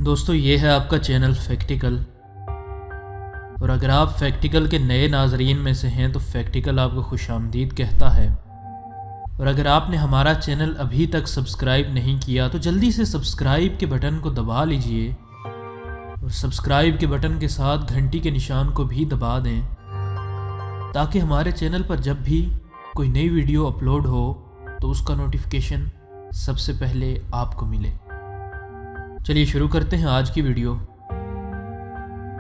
دوستو یہ ہے آپ کا چینل فیکٹیکل، اور اگر آپ فیکٹیکل کے نئے ناظرین میں سے ہیں تو فیکٹیکل آپ کو خوش آمدید کہتا ہے۔ اور اگر آپ نے ہمارا چینل ابھی تک سبسکرائب نہیں کیا تو جلدی سے سبسکرائب کے بٹن کو دبا لیجئے، اور سبسکرائب کے بٹن کے ساتھ گھنٹی کے نشان کو بھی دبا دیں تاکہ ہمارے چینل پر جب بھی کوئی نئی ویڈیو اپلوڈ ہو تو اس کا نوٹیفیکیشن سب سے پہلے آپ کو ملے۔ چلیے شروع کرتے ہیں آج کی ویڈیو۔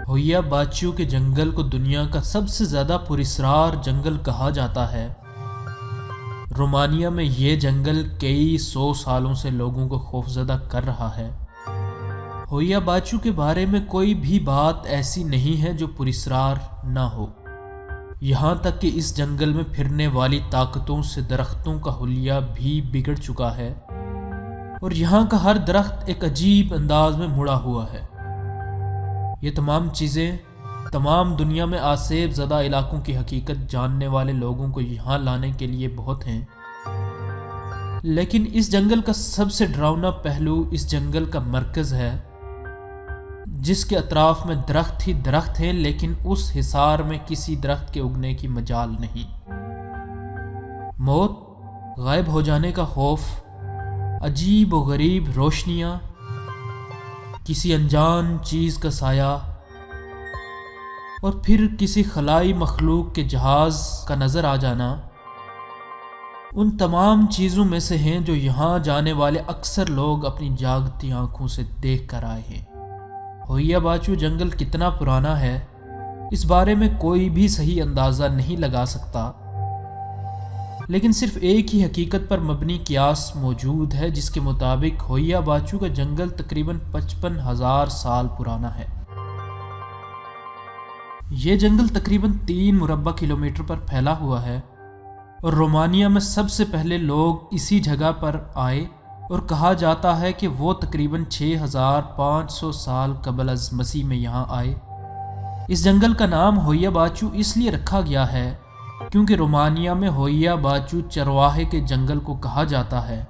ہویا باچو کے جنگل کو دنیا کا سب سے زیادہ پراسرار جنگل کہا جاتا ہے۔ رومانیہ میں یہ جنگل کئی سو سالوں سے لوگوں کو خوفزدہ کر رہا ہے۔ ہویا باچو کے بارے میں کوئی بھی بات ایسی نہیں ہے جو پراسرار نہ ہو، یہاں تک کہ اس جنگل میں پھرنے والی طاقتوں سے درختوں کا حلیہ بھی بگڑ چکا ہے، اور یہاں کا ہر درخت ایک عجیب انداز میں مڑا ہوا ہے۔ یہ تمام چیزیں تمام دنیا میں آسیب زدہ علاقوں کی حقیقت جاننے والے لوگوں کو یہاں لانے کے لیے بہت ہیں، لیکن اس جنگل کا سب سے ڈراؤنا پہلو اس جنگل کا مرکز ہے، جس کے اطراف میں درخت ہی درخت ہیں، لیکن اس حصار میں کسی درخت کے اگنے کی مجال نہیں۔ موت، غائب ہو جانے کا خوف، عجیب و غریب روشنیاں، کسی انجان چیز کا سایہ، اور پھر کسی خلائی مخلوق کے جہاز کا نظر آ جانا، ان تمام چیزوں میں سے ہیں جو یہاں جانے والے اکثر لوگ اپنی جاگتی آنکھوں سے دیکھ کر آئے ہیں۔ ہویا باچو جنگل کتنا پرانا ہے، اس بارے میں کوئی بھی صحیح اندازہ نہیں لگا سکتا، لیکن صرف ایک ہی حقیقت پر مبنی قیاس موجود ہے، جس کے مطابق ہویا باچو کا جنگل تقریباً 55,000 سال پرانا ہے۔ یہ جنگل تقریباً 3 مربع کلومیٹر پر پھیلا ہوا ہے، اور رومانیہ میں سب سے پہلے لوگ اسی جگہ پر آئے، اور کہا جاتا ہے کہ وہ تقریباً 6,500 سال قبل از مسیح میں یہاں آئے۔ اس جنگل کا نام ہویا باچو اس لیے رکھا گیا ہے کیونکہ رومانیہ میں ہویا باچو چرواہے کے جنگل کو کہا جاتا ہے،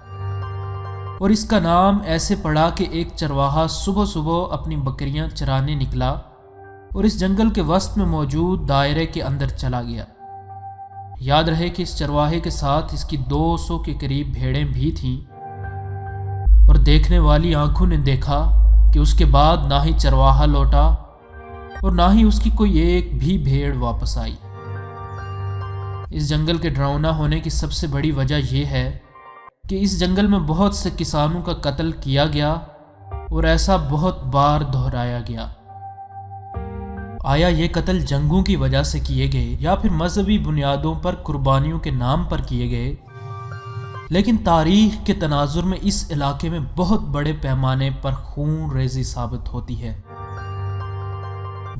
اور اس کا نام ایسے پڑا کہ ایک چرواہا صبح صبح اپنی بکریاں چرانے نکلا اور اس جنگل کے وسط میں موجود دائرے کے اندر چلا گیا۔ یاد رہے کہ اس چرواہے کے ساتھ اس کی 200 کے قریب بھیڑیں بھی تھیں، اور دیکھنے والی آنکھوں نے دیکھا کہ اس کے بعد نہ ہی چرواہا لوٹا اور نہ ہی اس کی کوئی ایک بھی بھیڑ واپس آئی۔ اس جنگل کے ڈراؤنا ہونے کی سب سے بڑی وجہ یہ ہے کہ اس جنگل میں بہت سے کسانوں کا قتل کیا گیا، اور ایسا بہت بار دہرایا گیا۔ آیا یہ قتل جنگوں کی وجہ سے کیے گئے یا پھر مذہبی بنیادوں پر قربانیوں کے نام پر کیے گئے، لیکن تاریخ کے تناظر میں اس علاقے میں بہت بڑے پیمانے پر خون ریزی ثابت ہوتی ہے۔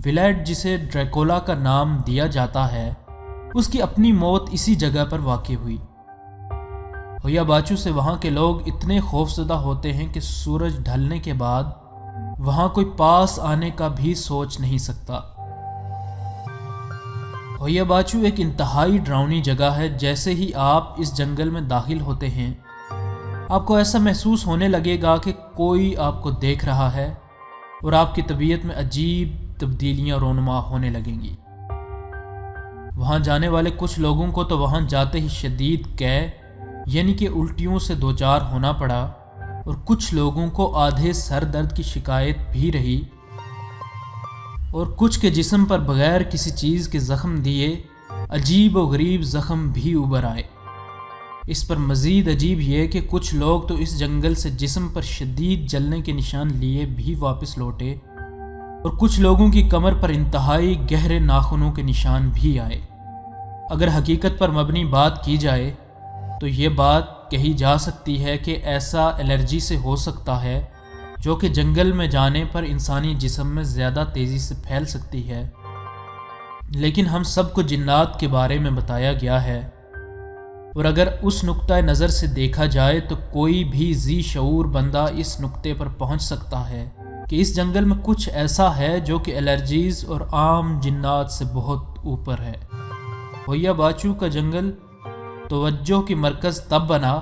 ولیڈ، جسے ڈریکولا کا نام دیا جاتا ہے، اس کی اپنی موت اسی جگہ پر واقع ہوئی۔ ہویا باچو سے وہاں کے لوگ اتنے خوفزدہ ہوتے ہیں کہ سورج ڈھلنے کے بعد وہاں کوئی پاس آنے کا بھی سوچ نہیں سکتا۔ ہویا باچو ایک انتہائی ڈراؤنی جگہ ہے۔ جیسے ہی آپ اس جنگل میں داخل ہوتے ہیں، آپ کو ایسا محسوس ہونے لگے گا کہ کوئی آپ کو دیکھ رہا ہے، اور آپ کی طبیعت میں عجیب تبدیلیاں رونما ہونے لگیں گی۔ وہاں جانے والے کچھ لوگوں کو تو وہاں جاتے ہی شدید قے یعنی کہ الٹیوں سے دوچار ہونا پڑا، اور کچھ لوگوں کو آدھے سر درد کی شکایت بھی رہی، اور کچھ کے جسم پر بغیر کسی چیز کے زخم دیے عجیب و غریب زخم بھی ابھر آئے۔ اس پر مزید عجیب یہ کہ کچھ لوگ تو اس جنگل سے جسم پر شدید جلنے کے نشان لیے بھی واپس لوٹے، اور کچھ لوگوں کی کمر پر انتہائی گہرے ناخنوں کے نشان بھی آئے۔ اگر حقیقت پر مبنی بات کی جائے تو یہ بات کہی جا سکتی ہے کہ ایسا الرجی سے ہو سکتا ہے جو کہ جنگل میں جانے پر انسانی جسم میں زیادہ تیزی سے پھیل سکتی ہے، لیکن ہم سب کو جنات کے بارے میں بتایا گیا ہے، اور اگر اس نقطۂ نظر سے دیکھا جائے تو کوئی بھی ذی شعور بندہ اس نقطے پر پہنچ سکتا ہے کہ اس جنگل میں کچھ ایسا ہے جو کہ الرجیز اور عام جنات سے بہت اوپر ہے۔ ہویا باچو کا جنگل توجہ کی مرکز تب بنا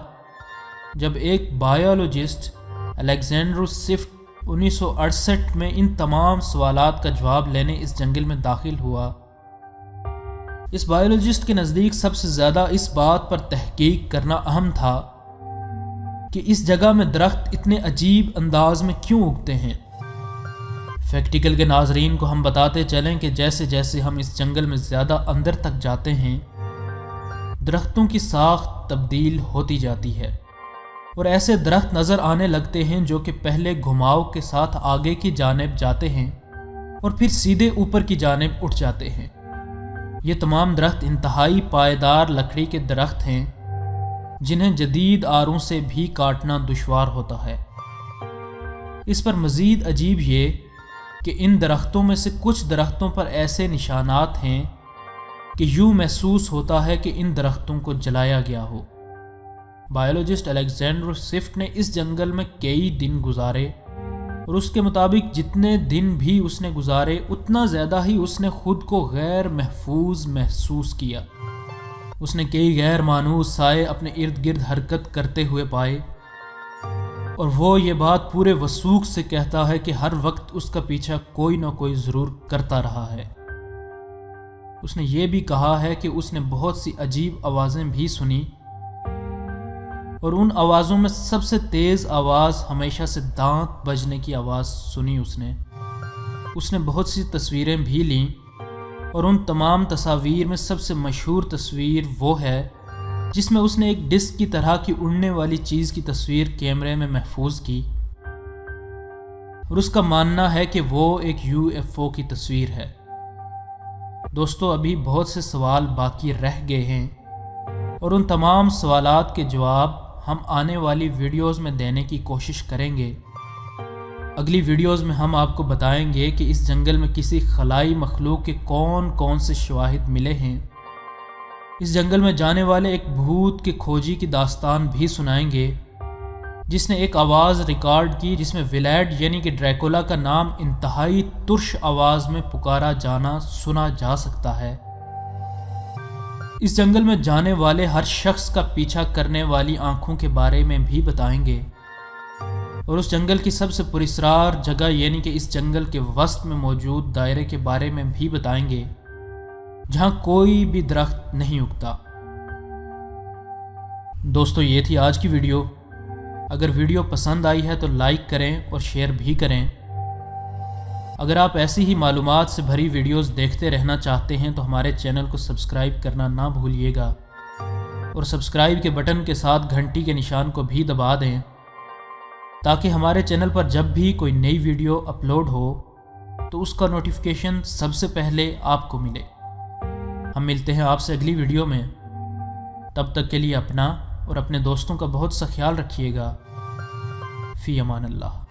جب ایک بایولوجسٹ الیگزینڈر سوفٹ 1968 میں ان تمام سوالات کا جواب لینے اس جنگل میں داخل ہوا۔ اس بایولوجسٹ کے نزدیک سب سے زیادہ اس بات پر تحقیق کرنا اہم تھا کہ اس جگہ میں درخت اتنے عجیب انداز میں کیوں اگتے ہیں۔ فیکٹیکل کے ناظرین کو ہم بتاتے چلیں کہ جیسے جیسے ہم اس جنگل میں زیادہ اندر تک جاتے ہیں، درختوں کی ساخت تبدیل ہوتی جاتی ہے اور ایسے درخت نظر آنے لگتے ہیں جو کہ پہلے گھماؤ کے ساتھ آگے کی جانب جاتے ہیں اور پھر سیدھے اوپر کی جانب اٹھ جاتے ہیں۔ یہ تمام درخت انتہائی پائیدار لکڑی کے درخت ہیں جنہیں جدید آروں سے بھی کاٹنا دشوار ہوتا ہے۔ اس پر مزید عجیب یہ کہ ان درختوں میں سے کچھ درختوں پر ایسے نشانات ہیں کہ یوں محسوس ہوتا ہے کہ ان درختوں کو جلایا گیا ہو۔ بایولوجسٹ الیگزینڈر سوفٹ نے اس جنگل میں کئی دن گزارے اور اس کے مطابق جتنے دن بھی اس نے گزارے اتنا زیادہ ہی اس نے خود کو غیر محفوظ محسوس کیا۔ اس نے کئی غیر مانوس سائے اپنے ارد گرد حرکت کرتے ہوئے پائے اور وہ یہ بات پورے وثوق سے کہتا ہے کہ ہر وقت اس کا پیچھا کوئی نہ کوئی ضرور کرتا رہا ہے۔ اس نے یہ بھی کہا ہے کہ اس نے بہت سی عجیب آوازیں بھی سنی اور ان آوازوں میں سب سے تیز آواز ہمیشہ سے دانت بجنے کی آواز سنی۔ اس نے بہت سی تصویریں بھی لیں اور ان تمام تصاویر میں سب سے مشہور تصویر وہ ہے جس میں اس نے ایک ڈسک کی طرح کی اڑنے والی چیز کی تصویر کیمرے میں محفوظ کی اور اس کا ماننا ہے کہ وہ ایک UFO کی تصویر ہے۔ دوستو، ابھی بہت سے سوال باقی رہ گئے ہیں اور ان تمام سوالات کے جواب ہم آنے والی ویڈیوز میں دینے کی کوشش کریں گے۔ اگلی ویڈیوز میں ہم آپ کو بتائیں گے کہ اس جنگل میں کسی خلائی مخلوق کے کون کون سے شواہد ملے ہیں۔ اس جنگل میں جانے والے ایک بھوت کے کھوجی کی داستان بھی سنائیں گے جس نے ایک آواز ریکارڈ کی جس میں ولیڈ یعنی کہ ڈریکولا کا نام انتہائی ترش آواز میں پکارا جانا سنا جا سکتا ہے۔ اس جنگل میں جانے والے ہر شخص کا پیچھا کرنے والی آنکھوں کے بارے میں بھی بتائیں گے اور اس جنگل کی سب سے پراسرار جگہ یعنی کہ اس جنگل کے وسط میں موجود دائرے کے بارے میں بھی بتائیں گے جہاں کوئی بھی درخت نہیں اگتا۔ دوستو، یہ تھی آج کی ویڈیو۔ اگر ویڈیو پسند آئی ہے تو لائک کریں اور شیئر بھی کریں۔ اگر آپ ایسی ہی معلومات سے بھری ویڈیوز دیکھتے رہنا چاہتے ہیں تو ہمارے چینل کو سبسکرائب کرنا نہ بھولیے گا اور سبسکرائب کے بٹن کے ساتھ گھنٹی کے نشان کو بھی دبا دیں تاکہ ہمارے چینل پر جب بھی کوئی نئی ویڈیو اپلوڈ ہو تو اس کا نوٹیفیکیشن سب سے پہلے آپ کو ملے۔ ہم ملتے ہیں آپ سے اگلی ویڈیو میں، تب تک کے لیے اپنا اور اپنے دوستوں کا بہت سا خیال رکھیے گا۔ فی امان اللہ۔